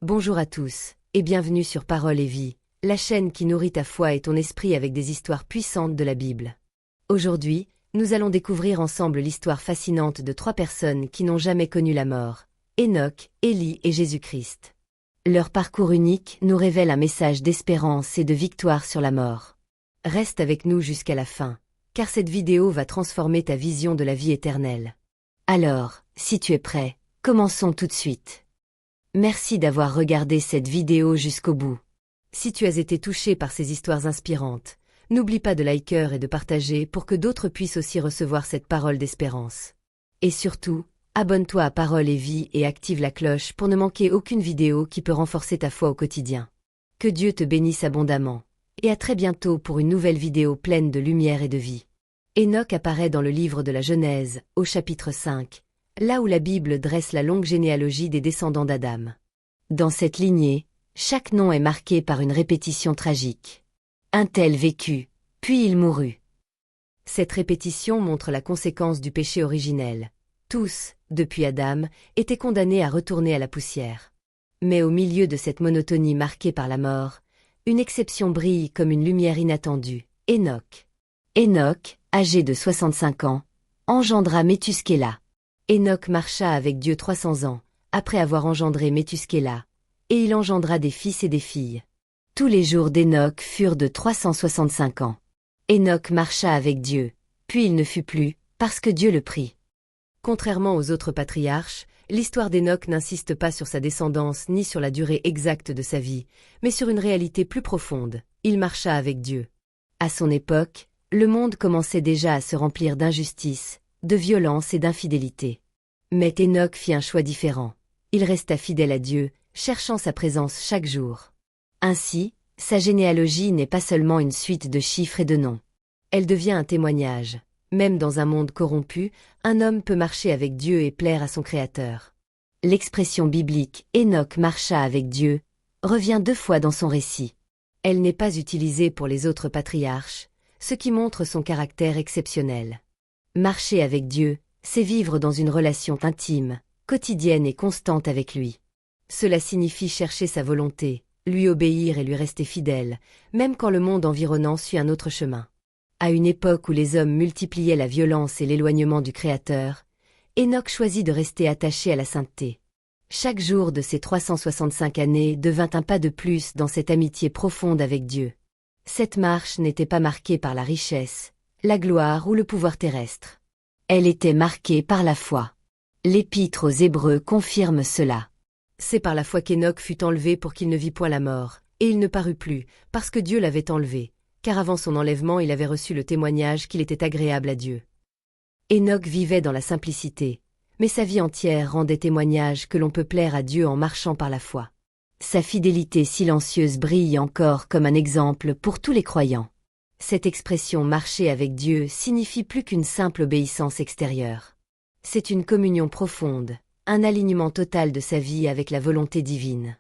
Bonjour à tous, et bienvenue sur Parole et Vie, la chaîne qui nourrit ta foi et ton esprit avec des histoires puissantes de la Bible. Aujourd'hui, nous allons découvrir ensemble l'histoire fascinante de 3 personnes qui n'ont jamais connu la mort, Enoch, Élie et Jésus-Christ. Leur parcours unique nous révèle un message d'espérance et de victoire sur la mort. Reste avec nous jusqu'à la fin, car cette vidéo va transformer ta vision de la vie éternelle. Alors, si tu es prêt, commençons tout de suite. Merci d'avoir regardé cette vidéo jusqu'au bout. Si tu as été touché par ces histoires inspirantes, n'oublie pas de liker et de partager pour que d'autres puissent aussi recevoir cette parole d'espérance. Et surtout, abonne-toi à Parole et Vie et active la cloche pour ne manquer aucune vidéo qui peut renforcer ta foi au quotidien. Que Dieu te bénisse abondamment, et à très bientôt pour une nouvelle vidéo pleine de lumière et de vie. Enoch apparaît dans le livre de la Genèse, au chapitre 5, là où la Bible dresse la longue généalogie des descendants d'Adam. Dans cette lignée, chaque nom est marqué par une répétition tragique. Un tel vécut, puis il mourut. Cette répétition montre la conséquence du péché originel. Tous, depuis Adam, étaient condamnés à retourner à la poussière. Mais au milieu de cette monotonie marquée par la mort, une exception brille comme une lumière inattendue, Enoch. Enoch, âgé de 65 ans, engendra Méthuskéla. Enoch marcha avec Dieu 300 ans, après avoir engendré Méthuskéla, et il engendra des fils et des filles. Tous les jours d'Enoch furent de 365 ans. Enoch marcha avec Dieu, puis il ne fut plus, parce que Dieu le prit. Contrairement aux autres patriarches, l'histoire d'Enoch n'insiste pas sur sa descendance ni sur la durée exacte de sa vie, mais sur une réalité plus profonde, il marcha avec Dieu. À son époque, le monde commençait déjà à se remplir d'injustice, de violence et d'infidélité. Mais Enoch fit un choix différent. Il resta fidèle à Dieu, cherchant sa présence chaque jour. Ainsi, sa généalogie n'est pas seulement une suite de chiffres et de noms. Elle devient un témoignage. Même dans un monde corrompu, un homme peut marcher avec Dieu et plaire à son Créateur. L'expression biblique « Enoch marcha avec Dieu » revient 2 fois dans son récit. Elle n'est pas utilisée pour les autres patriarches, ce qui montre son caractère exceptionnel. Marcher avec Dieu, c'est vivre dans une relation intime, quotidienne et constante avec lui. Cela signifie chercher sa volonté, lui obéir et lui rester fidèle, même quand le monde environnant suit un autre chemin. À une époque où les hommes multipliaient la violence et l'éloignement du Créateur, Enoch choisit de rester attaché à la sainteté. Chaque jour de ses 365 années devint un pas de plus dans cette amitié profonde avec Dieu. Cette marche n'était pas marquée par la richesse, la gloire ou le pouvoir terrestre. Elle était marquée par la foi. L'Épître aux Hébreux confirme cela. C'est par la foi qu'Enoch fut enlevé pour qu'il ne vît point la mort, et il ne parut plus, parce que Dieu l'avait enlevé, car avant son enlèvement il avait reçu le témoignage qu'il était agréable à Dieu. Enoch vivait dans la simplicité, mais sa vie entière rendait témoignage que l'on peut plaire à Dieu en marchant par la foi. Sa fidélité silencieuse brille encore comme un exemple pour tous les croyants. Cette expression « marcher avec Dieu » signifie plus qu'une simple obéissance extérieure. C'est une communion profonde, un alignement total de sa vie avec la volonté divine.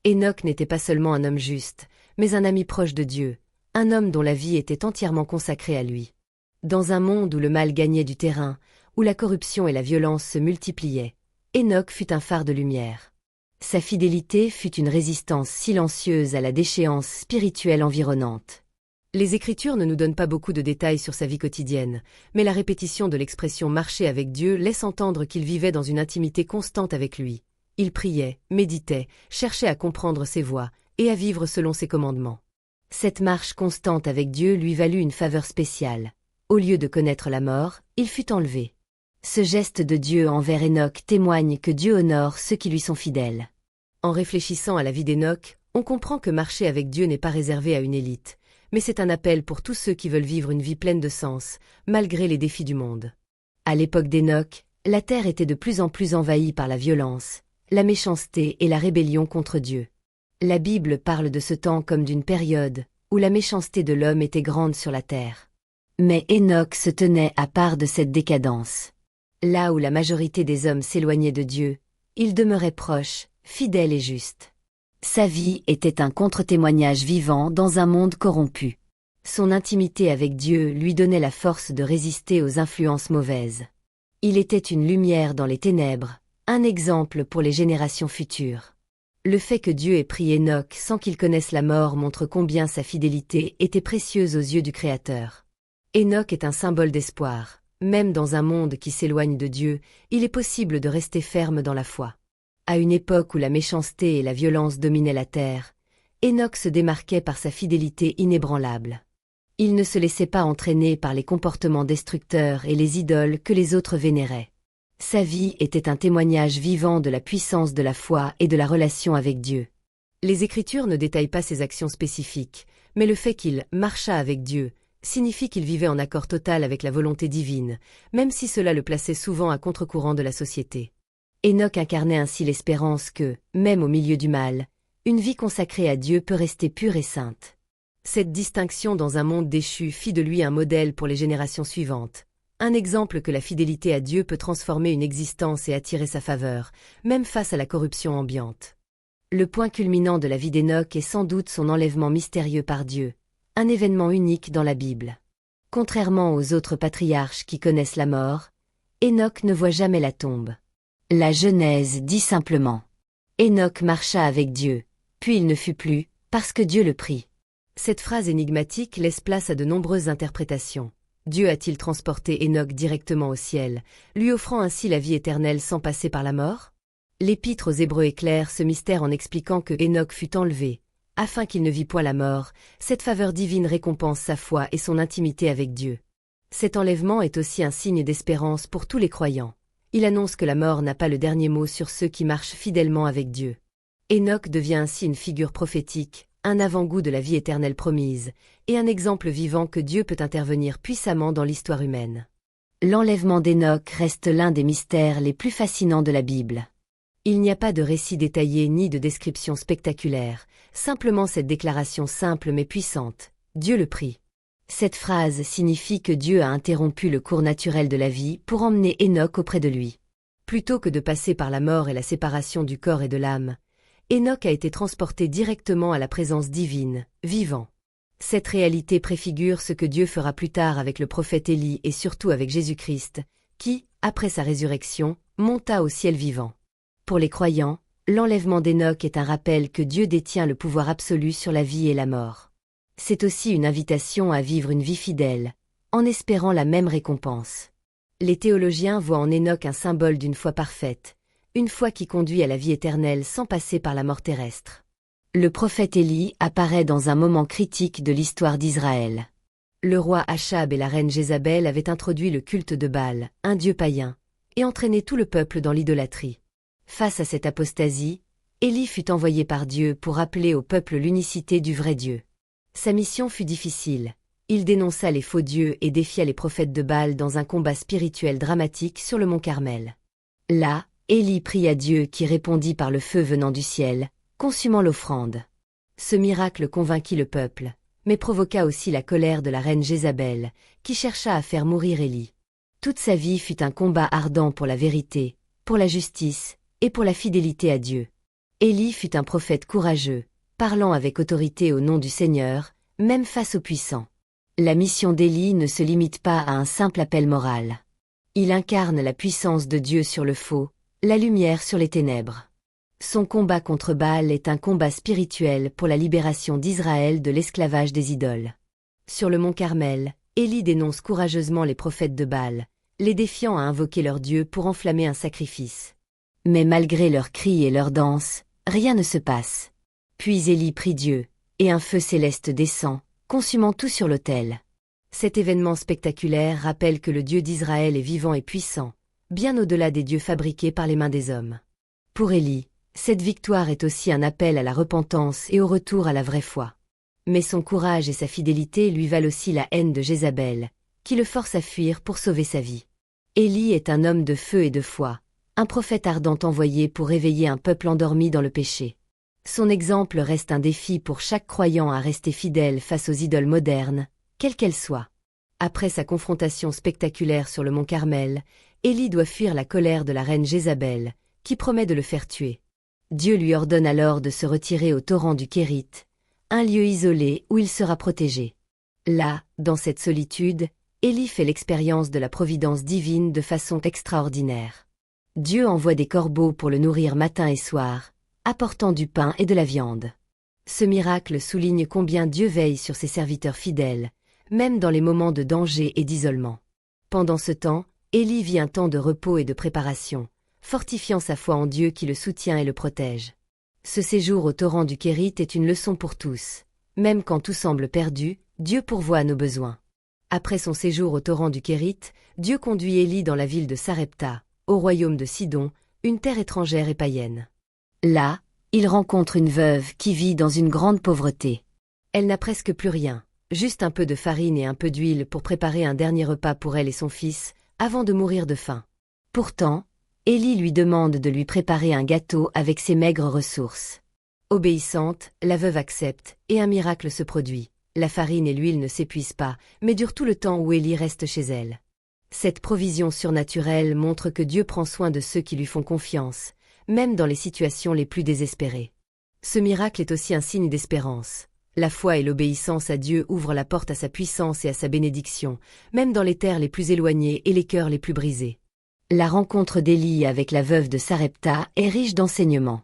Enoch n'était pas seulement un homme juste, mais un ami proche de Dieu, un homme dont la vie était entièrement consacrée à lui. Dans un monde où le mal gagnait du terrain, où la corruption et la violence se multipliaient, Enoch fut un phare de lumière. Sa fidélité fut une résistance silencieuse à la déchéance spirituelle environnante. Les Écritures ne nous donnent pas beaucoup de détails sur sa vie quotidienne, mais la répétition de l'expression « marcher avec Dieu » laisse entendre qu'il vivait dans une intimité constante avec lui. Il priait, méditait, cherchait à comprendre ses voies et à vivre selon ses commandements. Cette marche constante avec Dieu lui valut une faveur spéciale. Au lieu de connaître la mort, il fut enlevé. Ce geste de Dieu envers Enoch témoigne que Dieu honore ceux qui lui sont fidèles. En réfléchissant à la vie d'Enoch, on comprend que marcher avec Dieu n'est pas réservé à une élite, mais c'est un appel pour tous ceux qui veulent vivre une vie pleine de sens, malgré les défis du monde. À l'époque d'Enoch, la terre était de plus en plus envahie par la violence, la méchanceté et la rébellion contre Dieu. La Bible parle de ce temps comme d'une période où la méchanceté de l'homme était grande sur la terre. Mais Enoch se tenait à part de cette décadence. Là où la majorité des hommes s'éloignaient de Dieu, il demeurait proche, fidèle et juste. Sa vie était un contre-témoignage vivant dans un monde corrompu. Son intimité avec Dieu lui donnait la force de résister aux influences mauvaises. Il était une lumière dans les ténèbres, un exemple pour les générations futures. Le fait que Dieu ait pris Enoch sans qu'il connaisse la mort montre combien sa fidélité était précieuse aux yeux du Créateur. Enoch est un symbole d'espoir. Même dans un monde qui s'éloigne de Dieu, il est possible de rester ferme dans la foi. À une époque où la méchanceté et la violence dominaient la terre, Enoch se démarquait par sa fidélité inébranlable. Il ne se laissait pas entraîner par les comportements destructeurs et les idoles que les autres vénéraient. Sa vie était un témoignage vivant de la puissance de la foi et de la relation avec Dieu. Les Écritures ne détaillent pas ses actions spécifiques, mais le fait qu'il marcha avec Dieu signifie qu'il vivait en accord total avec la volonté divine, même si cela le plaçait souvent à contre-courant de la société. Enoch incarnait ainsi l'espérance que, même au milieu du mal, une vie consacrée à Dieu peut rester pure et sainte. Cette distinction dans un monde déchu fit de lui un modèle pour les générations suivantes. Un exemple que la fidélité à Dieu peut transformer une existence et attirer sa faveur, même face à la corruption ambiante. Le point culminant de la vie d'Enoch est sans doute son enlèvement mystérieux par Dieu, un événement unique dans la Bible. Contrairement aux autres patriarches qui connaissent la mort, Enoch ne voit jamais la tombe. La Genèse dit simplement « Enoch marcha avec Dieu, puis il ne fut plus, parce que Dieu le prit ». Cette phrase énigmatique laisse place à de nombreuses interprétations. Dieu a-t-il transporté Enoch directement au ciel, lui offrant ainsi la vie éternelle sans passer par la mort? L'Épître aux Hébreux éclaire ce mystère en expliquant que Enoch fut enlevé, afin qu'il ne vît point la mort. Cette faveur divine récompense sa foi et son intimité avec Dieu. Cet enlèvement est aussi un signe d'espérance pour tous les croyants. Il annonce que la mort n'a pas le dernier mot sur ceux qui marchent fidèlement avec Dieu. Enoch devient ainsi une figure prophétique, un avant-goût de la vie éternelle promise, et un exemple vivant que Dieu peut intervenir puissamment dans l'histoire humaine. L'enlèvement d'Enoch reste l'un des mystères les plus fascinants de la Bible. Il n'y a pas de récit détaillé ni de description spectaculaire, simplement cette déclaration simple mais puissante, Dieu le prit. Cette phrase signifie que Dieu a interrompu le cours naturel de la vie pour emmener Enoch auprès de lui. Plutôt que de passer par la mort et la séparation du corps et de l'âme, Enoch a été transporté directement à la présence divine, vivant. Cette réalité préfigure ce que Dieu fera plus tard avec le prophète Élie et surtout avec Jésus-Christ, qui, après sa résurrection, monta au ciel vivant. Pour les croyants, l'enlèvement d'Enoch est un rappel que Dieu détient le pouvoir absolu sur la vie et la mort. C'est aussi une invitation à vivre une vie fidèle, en espérant la même récompense. Les théologiens voient en Enoch un symbole d'une foi parfaite, une foi qui conduit à la vie éternelle sans passer par la mort terrestre. Le prophète Élie apparaît dans un moment critique de l'histoire d'Israël. Le roi Achab et la reine Jézabel avaient introduit le culte de Baal, un dieu païen, et entraîné tout le peuple dans l'idolâtrie. Face à cette apostasie, Élie fut envoyé par Dieu pour rappeler au peuple l'unicité du vrai Dieu. Sa mission fut difficile. Il dénonça les faux dieux et défia les prophètes de Baal dans un combat spirituel dramatique sur le mont Carmel. Là, Élie pria Dieu qui répondit par le feu venant du ciel, consumant l'offrande. Ce miracle convainquit le peuple, mais provoqua aussi la colère de la reine Jézabel, qui chercha à faire mourir Élie. Toute sa vie fut un combat ardent pour la vérité, pour la justice et pour la fidélité à Dieu. Élie fut un prophète courageux, parlant avec autorité au nom du Seigneur, même face aux puissants. La mission d'Élie ne se limite pas à un simple appel moral. Il incarne la puissance de Dieu sur le faux, la lumière sur les ténèbres. Son combat contre Baal est un combat spirituel pour la libération d'Israël de l'esclavage des idoles. Sur le mont Carmel, Élie dénonce courageusement les prophètes de Baal, les défiant à invoquer leur Dieu pour enflammer un sacrifice. Mais malgré leurs cris et leurs danses, rien ne se passe. Puis Élie prie Dieu, et un feu céleste descend, consumant tout sur l'autel. Cet événement spectaculaire rappelle que le Dieu d'Israël est vivant et puissant, bien au-delà des dieux fabriqués par les mains des hommes. Pour Élie, cette victoire est aussi un appel à la repentance et au retour à la vraie foi. Mais son courage et sa fidélité lui valent aussi la haine de Jézabel, qui le force à fuir pour sauver sa vie. Élie est un homme de feu et de foi, un prophète ardent envoyé pour réveiller un peuple endormi dans le péché. Son exemple reste un défi pour chaque croyant à rester fidèle face aux idoles modernes, quelles qu'elles soient. Après sa confrontation spectaculaire sur le mont Carmel, Élie doit fuir la colère de la reine Jézabel, qui promet de le faire tuer. Dieu lui ordonne alors de se retirer au torrent du Kérith, un lieu isolé où il sera protégé. Là, dans cette solitude, Élie fait l'expérience de la providence divine de façon extraordinaire. Dieu envoie des corbeaux pour le nourrir matin et soir, apportant du pain et de la viande. Ce miracle souligne combien Dieu veille sur ses serviteurs fidèles, même dans les moments de danger et d'isolement. Pendant ce temps, Élie vit un temps de repos et de préparation, fortifiant sa foi en Dieu qui le soutient et le protège. Ce séjour au torrent du Kérit est une leçon pour tous. Même quand tout semble perdu, Dieu pourvoit à nos besoins. Après son séjour au torrent du Kérit, Dieu conduit Élie dans la ville de Sarepta, au royaume de Sidon, une terre étrangère et païenne. Là, il rencontre une veuve qui vit dans une grande pauvreté. Elle n'a presque plus rien, juste un peu de farine et un peu d'huile pour préparer un dernier repas pour elle et son fils, avant de mourir de faim. Pourtant, Élie lui demande de lui préparer un gâteau avec ses maigres ressources. Obéissante, la veuve accepte, et un miracle se produit. La farine et l'huile ne s'épuisent pas, mais durent tout le temps où Élie reste chez elle. Cette provision surnaturelle montre que Dieu prend soin de ceux qui lui font confiance, même dans les situations les plus désespérées. Ce miracle est aussi un signe d'espérance. La foi et l'obéissance à Dieu ouvrent la porte à sa puissance et à sa bénédiction, même dans les terres les plus éloignées et les cœurs les plus brisés. La rencontre d'Élie avec la veuve de Sarepta est riche d'enseignements.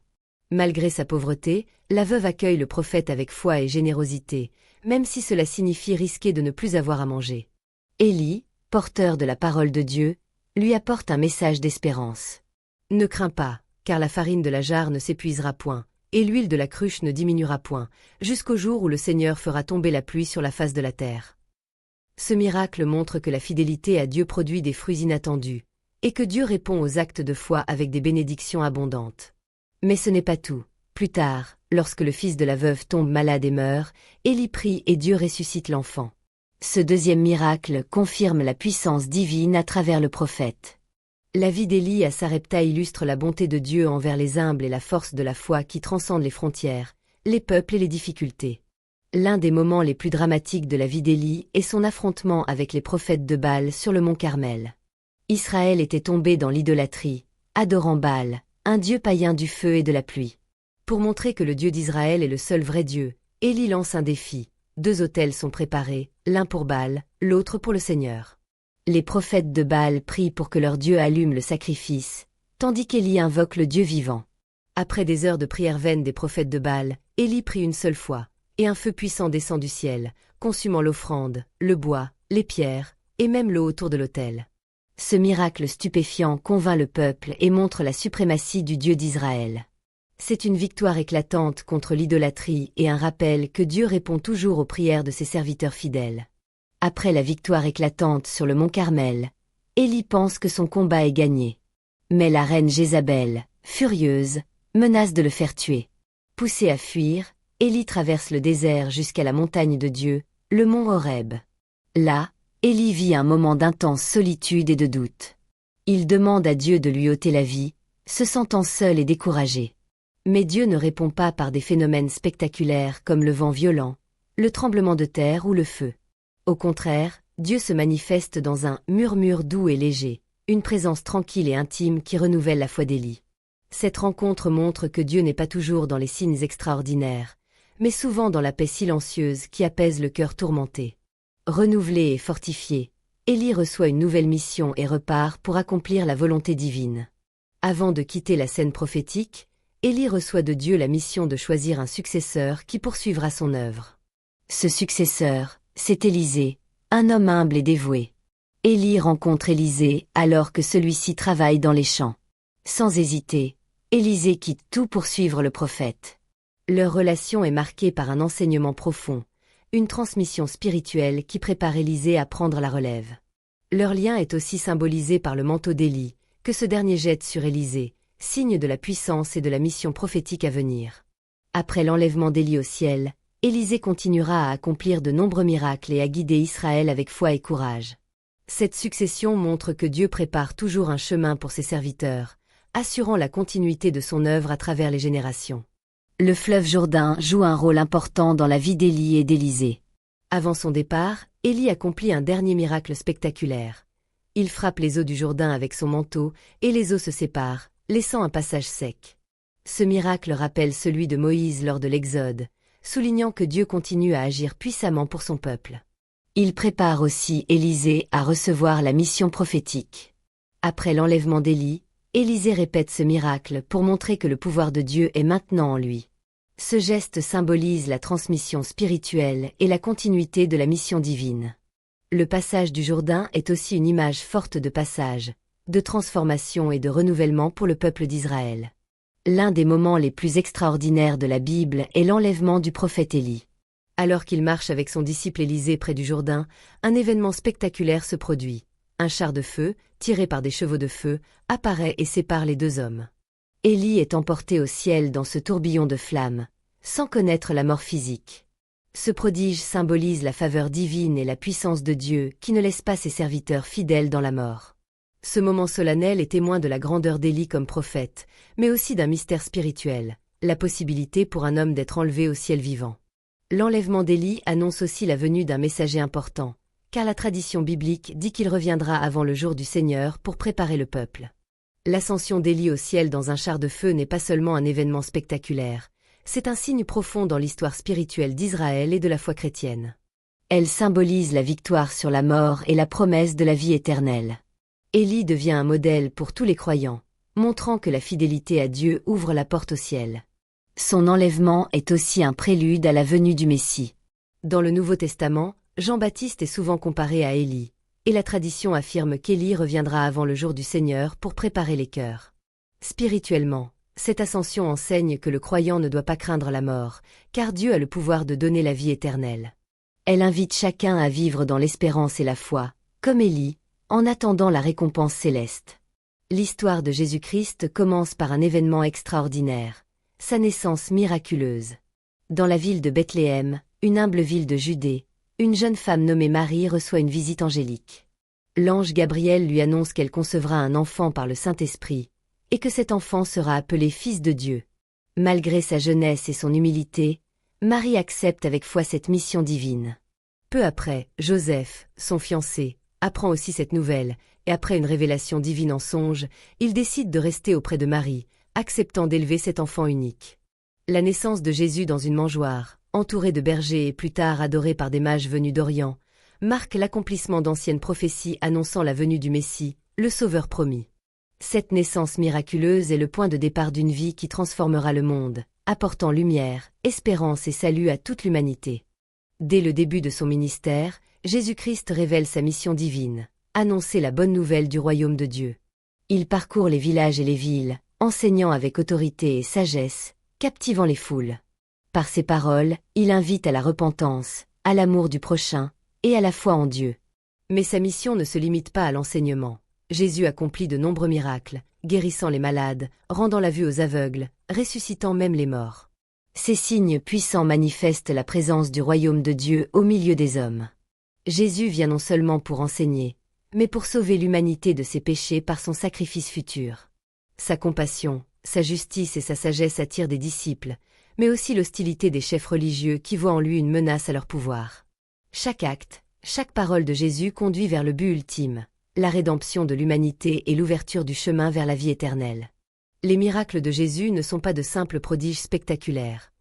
Malgré sa pauvreté, la veuve accueille le prophète avec foi et générosité, même si cela signifie risquer de ne plus avoir à manger. Élie, porteur de la parole de Dieu, lui apporte un message d'espérance. Ne crains pas, car la farine de la jarre ne s'épuisera point, et l'huile de la cruche ne diminuera point, jusqu'au jour où le Seigneur fera tomber la pluie sur la face de la terre. Ce miracle montre que la fidélité à Dieu produit des fruits inattendus, et que Dieu répond aux actes de foi avec des bénédictions abondantes. Mais ce n'est pas tout. Plus tard, lorsque le fils de la veuve tombe malade et meurt, Élie prie et Dieu ressuscite l'enfant. Ce deuxième miracle confirme la puissance divine à travers le prophète. La vie d'Élie à Sarepta illustre la bonté de Dieu envers les humbles et la force de la foi qui transcende les frontières, les peuples et les difficultés. L'un des moments les plus dramatiques de la vie d'Élie est son affrontement avec les prophètes de Baal sur le mont Carmel. Israël était tombé dans l'idolâtrie, adorant Baal, un dieu païen du feu et de la pluie. Pour montrer que le Dieu d'Israël est le seul vrai Dieu, Élie lance un défi. 2 autels sont préparés, l'un pour Baal, l'autre pour le Seigneur. Les prophètes de Baal prient pour que leur Dieu allume le sacrifice, tandis qu'Élie invoque le Dieu vivant. Après des heures de prière vaine des prophètes de Baal, Élie prie une seule fois, et un feu puissant descend du ciel, consumant l'offrande, le bois, les pierres, et même l'eau autour de l'autel. Ce miracle stupéfiant convainc le peuple et montre la suprématie du Dieu d'Israël. C'est une victoire éclatante contre l'idolâtrie et un rappel que Dieu répond toujours aux prières de ses serviteurs fidèles. Après la victoire éclatante sur le mont Carmel, Élie pense que son combat est gagné. Mais la reine Jézabel, furieuse, menace de le faire tuer. Poussé à fuir, Élie traverse le désert jusqu'à la montagne de Dieu, le mont Horeb. Là, Élie vit un moment d'intense solitude et de doute. Il demande à Dieu de lui ôter la vie, se sentant seul et découragé. Mais Dieu ne répond pas par des phénomènes spectaculaires comme le vent violent, le tremblement de terre ou le feu. Au contraire, Dieu se manifeste dans un murmure doux et léger, une présence tranquille et intime qui renouvelle la foi d'Élie. Cette rencontre montre que Dieu n'est pas toujours dans les signes extraordinaires, mais souvent dans la paix silencieuse qui apaise le cœur tourmenté. Renouvelé et fortifié, Élie reçoit une nouvelle mission et repart pour accomplir la volonté divine. Avant de quitter la scène prophétique, Élie reçoit de Dieu la mission de choisir un successeur qui poursuivra son œuvre. Ce successeur, c'est Élisée, un homme humble et dévoué. Élie rencontre Élisée alors que celui-ci travaille dans les champs. Sans hésiter, Élisée quitte tout pour suivre le prophète. Leur relation est marquée par un enseignement profond, une transmission spirituelle qui prépare Élisée à prendre la relève. Leur lien est aussi symbolisé par le manteau d'Élie, que ce dernier jette sur Élisée, signe de la puissance et de la mission prophétique à venir. Après l'enlèvement d'Élie au ciel, Élisée continuera à accomplir de nombreux miracles et à guider Israël avec foi et courage. Cette succession montre que Dieu prépare toujours un chemin pour ses serviteurs, assurant la continuité de son œuvre à travers les générations. Le fleuve Jourdain joue un rôle important dans la vie d'Élie et d'Élisée. Avant son départ, Élie accomplit un dernier miracle spectaculaire. Il frappe les eaux du Jourdain avec son manteau et les eaux se séparent, laissant un passage sec. Ce miracle rappelle celui de Moïse lors de l'Exode, soulignant que Dieu continue à agir puissamment pour son peuple. Il prépare aussi Élisée à recevoir la mission prophétique. Après l'enlèvement d'Élie, Élisée répète ce miracle pour montrer que le pouvoir de Dieu est maintenant en lui. Ce geste symbolise la transmission spirituelle et la continuité de la mission divine. Le passage du Jourdain est aussi une image forte de passage, de transformation et de renouvellement pour le peuple d'Israël. L'un des moments les plus extraordinaires de la Bible est l'enlèvement du prophète Élie. Alors qu'il marche avec son disciple Élisée près du Jourdain, un événement spectaculaire se produit. Un char de feu, tiré par des chevaux de feu, apparaît et sépare les deux hommes. Élie est emporté au ciel dans ce tourbillon de flammes, sans connaître la mort physique. Ce prodige symbolise la faveur divine et la puissance de Dieu qui ne laisse pas ses serviteurs fidèles dans la mort. Ce moment solennel est témoin de la grandeur d'Élie comme prophète, mais aussi d'un mystère spirituel, la possibilité pour un homme d'être enlevé au ciel vivant. L'enlèvement d'Élie annonce aussi la venue d'un messager important, car la tradition biblique dit qu'il reviendra avant le jour du Seigneur pour préparer le peuple. L'ascension d'Élie au ciel dans un char de feu n'est pas seulement un événement spectaculaire, c'est un signe profond dans l'histoire spirituelle d'Israël et de la foi chrétienne. Elle symbolise la victoire sur la mort et la promesse de la vie éternelle. Élie devient un modèle pour tous les croyants, montrant que la fidélité à Dieu ouvre la porte au ciel. Son enlèvement est aussi un prélude à la venue du Messie. Dans le Nouveau Testament, Jean-Baptiste est souvent comparé à Élie, et la tradition affirme qu'Élie reviendra avant le jour du Seigneur pour préparer les cœurs. Spirituellement, cette ascension enseigne que le croyant ne doit pas craindre la mort, car Dieu a le pouvoir de donner la vie éternelle. Elle invite chacun à vivre dans l'espérance et la foi, comme Élie, en attendant la récompense céleste. L'histoire de Jésus-Christ commence par un événement extraordinaire, sa naissance miraculeuse. Dans la ville de Bethléem, une humble ville de Judée, une jeune femme nommée Marie reçoit une visite angélique. L'ange Gabriel lui annonce qu'elle concevra un enfant par le Saint-Esprit, et que cet enfant sera appelé Fils de Dieu. Malgré sa jeunesse et son humilité, Marie accepte avec foi cette mission divine. Peu après, Joseph, son fiancé, apprend aussi cette nouvelle, et après une révélation divine en songe, il décide de rester auprès de Marie, acceptant d'élever cet enfant unique. La naissance de Jésus dans une mangeoire, entouré de bergers et plus tard adoré par des mages venus d'Orient, marque l'accomplissement d'anciennes prophéties annonçant la venue du Messie, le Sauveur promis. Cette naissance miraculeuse est le point de départ d'une vie qui transformera le monde, apportant lumière, espérance et salut à toute l'humanité. Dès le début de son ministère, Jésus-Christ révèle sa mission divine, annoncer la bonne nouvelle du royaume de Dieu. Il parcourt les villages et les villes, enseignant avec autorité et sagesse, captivant les foules. Par ses paroles, il invite à la repentance, à l'amour du prochain, et à la foi en Dieu. Mais sa mission ne se limite pas à l'enseignement. Jésus accomplit de nombreux miracles, guérissant les malades, rendant la vue aux aveugles, ressuscitant même les morts. Ces signes puissants manifestent la présence du royaume de Dieu au milieu des hommes. Jésus vient non seulement pour enseigner, mais pour sauver l'humanité de ses péchés par son sacrifice futur. Sa compassion, sa justice et sa sagesse attirent des disciples, mais aussi l'hostilité des chefs religieux qui voient en lui une menace à leur pouvoir. Chaque acte, chaque parole de Jésus conduit vers le but ultime, la rédemption de l'humanité et l'ouverture du chemin vers la vie éternelle. Les miracles de Jésus ne sont pas de simples prodiges spectaculaires.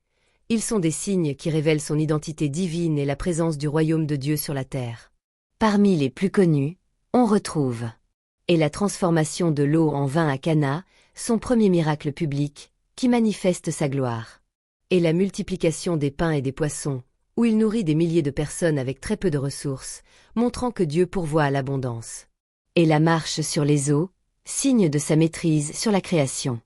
Ils sont des signes qui révèlent son identité divine et la présence du royaume de Dieu sur la terre. Parmi les plus connus, on retrouve et la transformation de l'eau en vin à Cana, son premier miracle public, qui manifeste sa gloire. Et la multiplication des pains et des poissons, où il nourrit des milliers de personnes avec très peu de ressources, montrant que Dieu pourvoit à l'abondance. Et la marche sur les eaux, signe de sa maîtrise sur la création.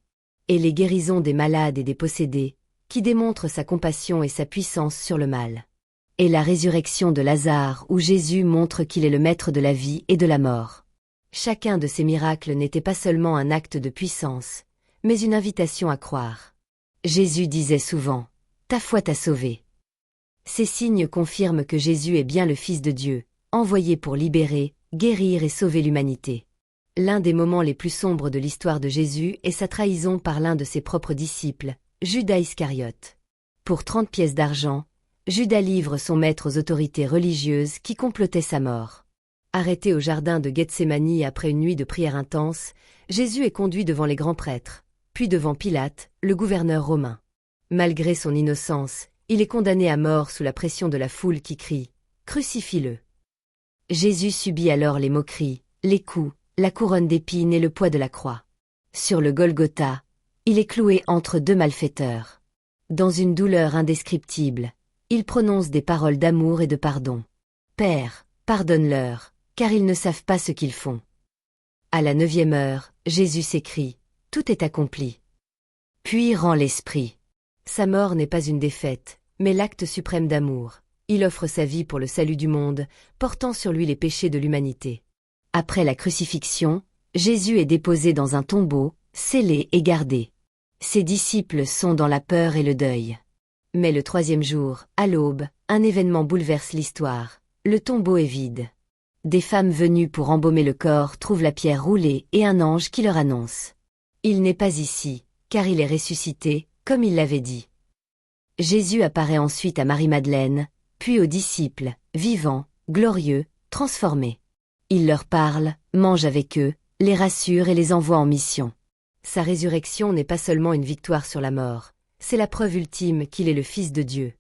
Et les guérisons des malades et des possédés, qui démontrent sa compassion et sa puissance sur le mal. Et la résurrection de Lazare où Jésus montre qu'il est le maître de la vie et de la mort. Chacun de ces miracles n'était pas seulement un acte de puissance, mais une invitation à croire. Jésus disait souvent « Ta foi t'a sauvé ». Ces signes confirment que Jésus est bien le Fils de Dieu, envoyé pour libérer, guérir et sauver l'humanité. L'un des moments les plus sombres de l'histoire de Jésus est sa trahison par l'un de ses propres disciples, Judas Iscariote. Pour 30 pièces d'argent, Judas livre son maître aux autorités religieuses qui complotaient sa mort. Arrêté au jardin de Gethsémani après une nuit de prière intense, Jésus est conduit devant les grands prêtres, puis devant Pilate, le gouverneur romain. Malgré son innocence, il est condamné à mort sous la pression de la foule qui crie « Crucifie-le ». Jésus subit alors les moqueries, les coups, la couronne d'épines et le poids de la croix. Sur le Golgotha, il est cloué entre deux malfaiteurs. Dans une douleur indescriptible, il prononce des paroles d'amour et de pardon. « Père, pardonne-leur, car ils ne savent pas ce qu'ils font. » À la 9e heure, Jésus s'écrie « Tout est accompli. » Puis rend l'esprit. Sa mort n'est pas une défaite, mais l'acte suprême d'amour. Il offre sa vie pour le salut du monde, portant sur lui les péchés de l'humanité. Après la crucifixion, Jésus est déposé dans un tombeau, scellé et gardé. Ses disciples sont dans la peur et le deuil. Mais le 3e jour, à l'aube, un événement bouleverse l'histoire. Le tombeau est vide. Des femmes venues pour embaumer le corps trouvent la pierre roulée et un ange qui leur annonce. Il n'est pas ici, car il est ressuscité, comme il l'avait dit. Jésus apparaît ensuite à Marie-Madeleine, puis aux disciples, vivants, glorieux, transformés. Il leur parle, mange avec eux, les rassure et les envoie en mission. Sa résurrection n'est pas seulement une victoire sur la mort, c'est la preuve ultime qu'il est le Fils de Dieu.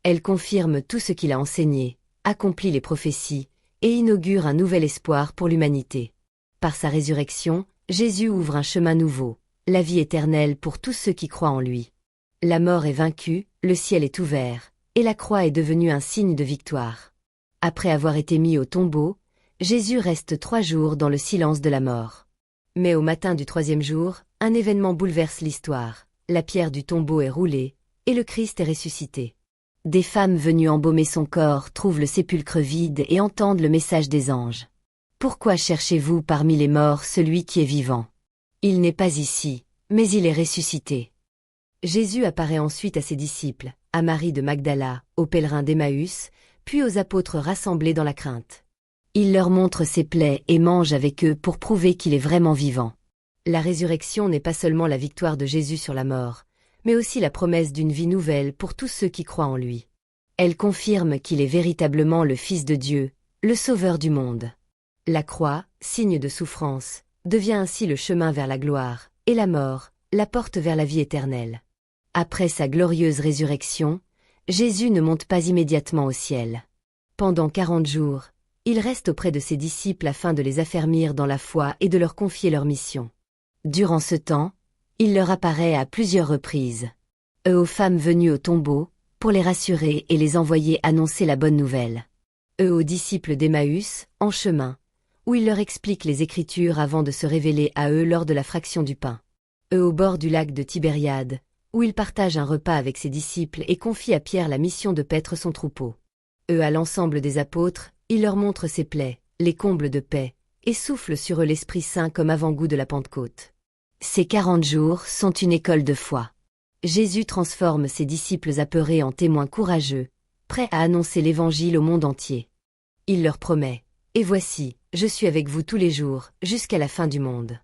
Elle confirme tout ce qu'il a enseigné, accomplit les prophéties, et inaugure un nouvel espoir pour l'humanité. Par sa résurrection, Jésus ouvre un chemin nouveau, la vie éternelle pour tous ceux qui croient en lui. La mort est vaincue, le ciel est ouvert, et la croix est devenue un signe de victoire. Après avoir été mis au tombeau, Jésus reste 3 jours dans le silence de la mort. Mais au matin du 3e jour, un événement bouleverse l'histoire. La pierre du tombeau est roulée, et le Christ est ressuscité. Des femmes venues embaumer son corps trouvent le sépulcre vide et entendent le message des anges. « Pourquoi cherchez-vous parmi les morts celui qui est vivant? Il n'est pas ici, mais il est ressuscité. » Jésus apparaît ensuite à ses disciples, à Marie de Magdala, aux pèlerins d'Emmaüs, puis aux apôtres rassemblés dans la crainte. Il leur montre ses plaies et mange avec eux pour prouver qu'il est vraiment vivant. La résurrection n'est pas seulement la victoire de Jésus sur la mort, mais aussi la promesse d'une vie nouvelle pour tous ceux qui croient en lui. Elle confirme qu'il est véritablement le Fils de Dieu, le Sauveur du monde. La croix, signe de souffrance, devient ainsi le chemin vers la gloire, et la mort, la porte vers la vie éternelle. Après sa glorieuse résurrection, Jésus ne monte pas immédiatement au ciel. Pendant 40 jours, il reste auprès de ses disciples afin de les affermir dans la foi et de leur confier leur mission. Durant ce temps, il leur apparaît à plusieurs reprises. Eux aux femmes venues au tombeau, pour les rassurer et les envoyer annoncer la bonne nouvelle. Eux aux disciples d'Emmaüs, en chemin, où il leur explique les Écritures avant de se révéler à eux lors de la fraction du pain. Eux au bord du lac de Tibériade, où il partage un repas avec ses disciples et confie à Pierre la mission de paître son troupeau. Eux à l'ensemble des apôtres, il leur montre ses plaies, les comble de paix, et souffle sur eux l'Esprit Saint comme avant-goût de la Pentecôte. Ces 40 jours sont une école de foi. Jésus transforme ses disciples apeurés en témoins courageux, prêts à annoncer l'Évangile au monde entier. Il leur promet, « Et voici, je suis avec vous tous les jours, jusqu'à la fin du monde. »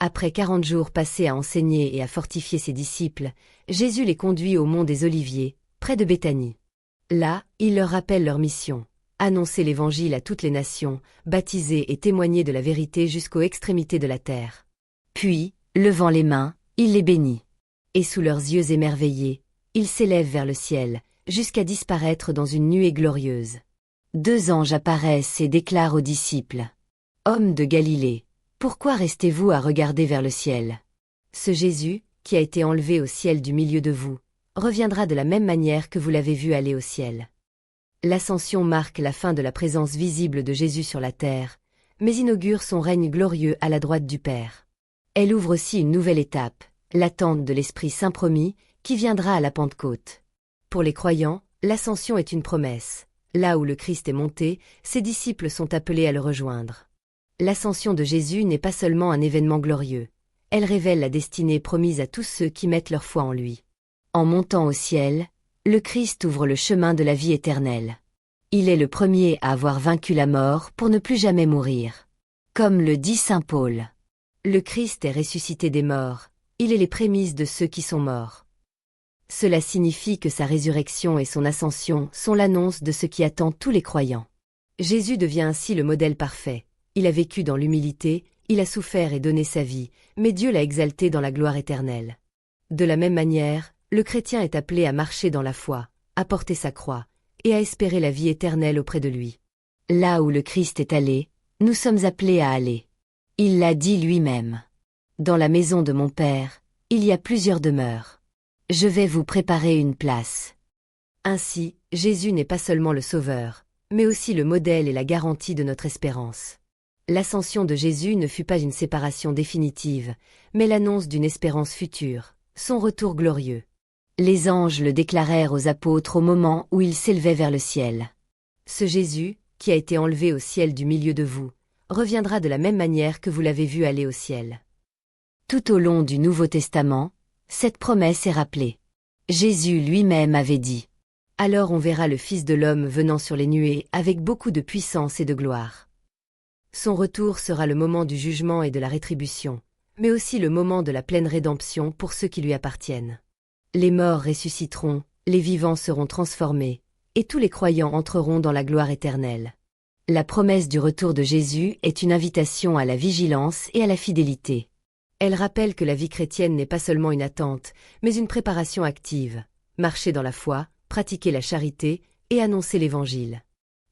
Après 40 jours passés à enseigner et à fortifier ses disciples, Jésus les conduit au mont des Oliviers, près de Béthanie. Là, il leur rappelle leur mission, annoncer l'Évangile à toutes les nations, baptiser et témoigner de la vérité jusqu'aux extrémités de la terre. Puis, levant les mains, il les bénit. Et sous leurs yeux émerveillés, ils s'élèvent vers le ciel, jusqu'à disparaître dans une nuée glorieuse. 2 anges apparaissent et déclarent aux disciples, « Hommes de Galilée, pourquoi restez-vous à regarder vers le ciel? Ce Jésus, qui a été enlevé au ciel du milieu de vous, reviendra de la même manière que vous l'avez vu aller au ciel. » L'ascension marque la fin de la présence visible de Jésus sur la terre, mais inaugure son règne glorieux à la droite du Père. Elle ouvre aussi une nouvelle étape, l'attente de l'Esprit Saint promis, qui viendra à la Pentecôte. Pour les croyants, l'ascension est une promesse. Là où le Christ est monté, ses disciples sont appelés à le rejoindre. L'ascension de Jésus n'est pas seulement un événement glorieux, elle révèle la destinée promise à tous ceux qui mettent leur foi en lui. En montant au ciel, le Christ ouvre le chemin de la vie éternelle. Il est le premier à avoir vaincu la mort pour ne plus jamais mourir. Comme le dit saint Paul, « Le Christ est ressuscité des morts, il est les prémices de ceux qui sont morts. » Cela signifie que sa résurrection et son ascension sont l'annonce de ce qui attend tous les croyants. Jésus devient ainsi le modèle parfait. Il a vécu dans l'humilité, il a souffert et donné sa vie, mais Dieu l'a exalté dans la gloire éternelle. De la même manière, le chrétien est appelé à marcher dans la foi, à porter sa croix, et à espérer la vie éternelle auprès de lui. Là où le Christ est allé, nous sommes appelés à aller. Il l'a dit lui-même. Dans la maison de mon Père, il y a plusieurs demeures. Je vais vous préparer une place. Ainsi, Jésus n'est pas seulement le Sauveur, mais aussi le modèle et la garantie de notre espérance. L'ascension de Jésus ne fut pas une séparation définitive, mais l'annonce d'une espérance future, son retour glorieux. Les anges le déclarèrent aux apôtres au moment où il s'élevait vers le ciel. Ce Jésus, qui a été enlevé au ciel du milieu de vous, reviendra de la même manière que vous l'avez vu aller au ciel. Tout au long du Nouveau Testament, cette promesse est rappelée. Jésus lui-même avait dit « Alors on verra le Fils de l'homme venant sur les nuées avec beaucoup de puissance et de gloire. » Son retour sera le moment du jugement et de la rétribution, mais aussi le moment de la pleine rédemption pour ceux qui lui appartiennent. Les morts ressusciteront, les vivants seront transformés, et tous les croyants entreront dans la gloire éternelle. La promesse du retour de Jésus est une invitation à la vigilance et à la fidélité. Elle rappelle que la vie chrétienne n'est pas seulement une attente, mais une préparation active, marcher dans la foi, pratiquer la charité et annoncer l'Évangile.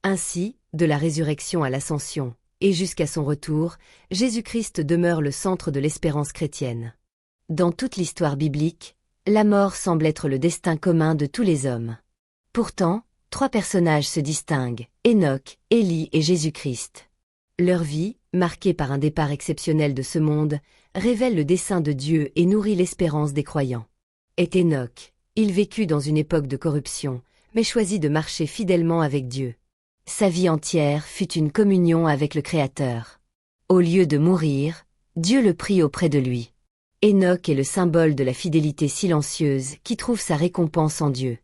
Ainsi, de la résurrection à l'ascension, et jusqu'à son retour, Jésus-Christ demeure le centre de l'espérance chrétienne. Dans toute l'histoire biblique, la mort semble être le destin commun de tous les hommes. Pourtant, 3 personnages se distinguent, Enoch, Élie et Jésus-Christ. Leur vie, marquée par un départ exceptionnel de ce monde, révèle le dessein de Dieu et nourrit l'espérance des croyants. Et Enoch, il vécut dans une époque de corruption, mais choisit de marcher fidèlement avec Dieu. Sa vie entière fut une communion avec le Créateur. Au lieu de mourir, Dieu le prit auprès de lui. Enoch est le symbole de la fidélité silencieuse qui trouve sa récompense en Dieu.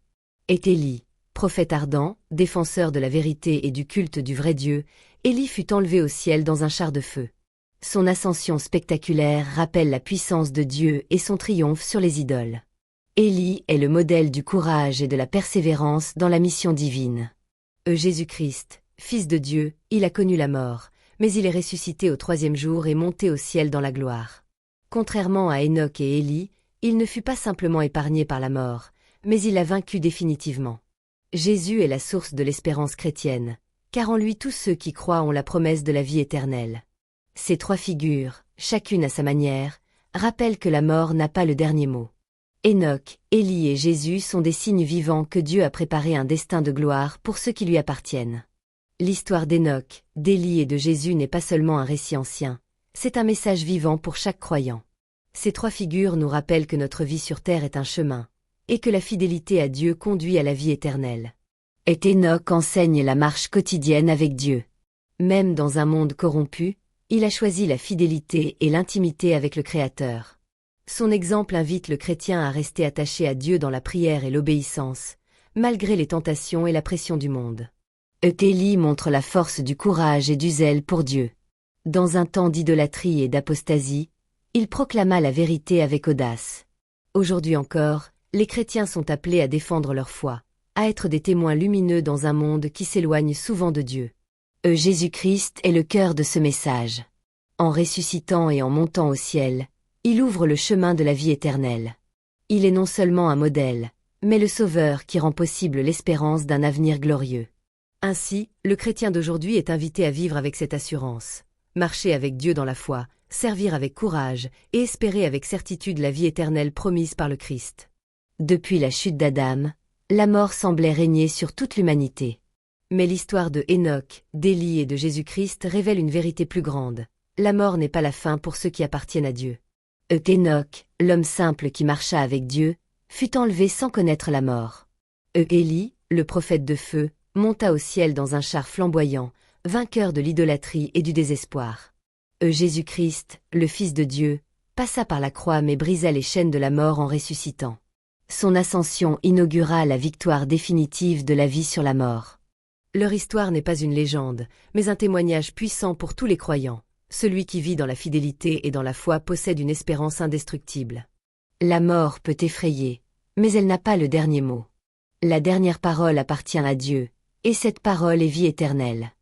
Et Élie, prophète ardent, défenseur de la vérité et du culte du vrai Dieu, Élie fut enlevé au ciel dans un char de feu. Son ascension spectaculaire rappelle la puissance de Dieu et son triomphe sur les idoles. Élie est le modèle du courage et de la persévérance dans la mission divine. Jésus-Christ, Fils de Dieu, il a connu la mort, mais il est ressuscité au 3e jour et monté au ciel dans la gloire. Contrairement à Enoch et Élie, il ne fut pas simplement épargné par la mort, mais il l'a vaincu définitivement. Jésus est la source de l'espérance chrétienne, car en lui tous ceux qui croient ont la promesse de la vie éternelle. Ces 3 figures, chacune à sa manière, rappellent que la mort n'a pas le dernier mot. Enoch, Élie et Jésus sont des signes vivants que Dieu a préparé un destin de gloire pour ceux qui lui appartiennent. L'histoire d'Enoch, d'Élie et de Jésus n'est pas seulement un récit ancien, c'est un message vivant pour chaque croyant. Ces 3 figures nous rappellent que notre vie sur terre est un chemin, et que la fidélité à Dieu conduit à la vie éternelle. Et Enoch enseigne la marche quotidienne avec Dieu. Même dans un monde corrompu, il a choisi la fidélité et l'intimité avec le Créateur. Son exemple invite le chrétien à rester attaché à Dieu dans la prière et l'obéissance, malgré les tentations et la pression du monde. Élie montre la force du courage et du zèle pour Dieu. Dans un temps d'idolâtrie et d'apostasie, il proclama la vérité avec audace. Aujourd'hui encore, les chrétiens sont appelés à défendre leur foi, à être des témoins lumineux dans un monde qui s'éloigne souvent de Dieu. Jésus-Christ est le cœur de ce message. En ressuscitant et en montant au ciel, il ouvre le chemin de la vie éternelle. Il est non seulement un modèle, mais le Sauveur qui rend possible l'espérance d'un avenir glorieux. Ainsi, le chrétien d'aujourd'hui est invité à vivre avec cette assurance, marcher avec Dieu dans la foi, servir avec courage et espérer avec certitude la vie éternelle promise par le Christ. Depuis la chute d'Adam, la mort semblait régner sur toute l'humanité. Mais l'histoire de Enoch, d'Élie et de Jésus-Christ révèle une vérité plus grande. La mort n'est pas la fin pour ceux qui appartiennent à Dieu. Enoch, l'homme simple qui marcha avec Dieu, fut enlevé sans connaître la mort. Élie, le prophète de feu, monta au ciel dans un char flamboyant, vainqueur de l'idolâtrie et du désespoir. Jésus-Christ, le Fils de Dieu, passa par la croix mais brisa les chaînes de la mort en ressuscitant. Son ascension inaugura la victoire définitive de la vie sur la mort. Leur histoire n'est pas une légende, mais un témoignage puissant pour tous les croyants. Celui qui vit dans la fidélité et dans la foi possède une espérance indestructible. La mort peut effrayer, mais elle n'a pas le dernier mot. La dernière parole appartient à Dieu, et cette parole est vie éternelle.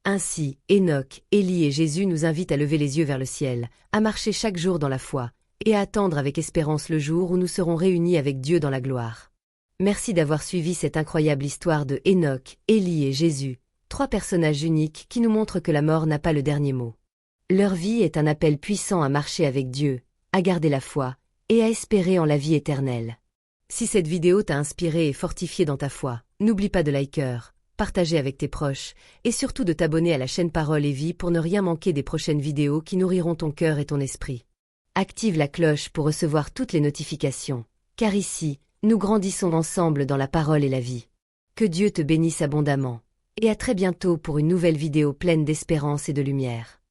Ainsi, Enoch, Élie et Jésus nous invitent à lever les yeux vers le ciel, à marcher chaque jour dans la foi, et à attendre avec espérance le jour où nous serons réunis avec Dieu dans la gloire. Merci d'avoir suivi cette incroyable histoire de Enoch, Élie et Jésus, 3 personnages uniques qui nous montrent que la mort n'a pas le dernier mot. Leur vie est un appel puissant à marcher avec Dieu, à garder la foi et à espérer en la vie éternelle. Si cette vidéo t'a inspiré et fortifié dans ta foi, n'oublie pas de liker, partager avec tes proches et surtout de t'abonner à la chaîne Parole et Vie pour ne rien manquer des prochaines vidéos qui nourriront ton cœur et ton esprit. Active la cloche pour recevoir toutes les notifications, car ici, nous grandissons ensemble dans la parole et la vie. Que Dieu te bénisse abondamment, et à très bientôt pour une nouvelle vidéo pleine d'espérance et de lumière.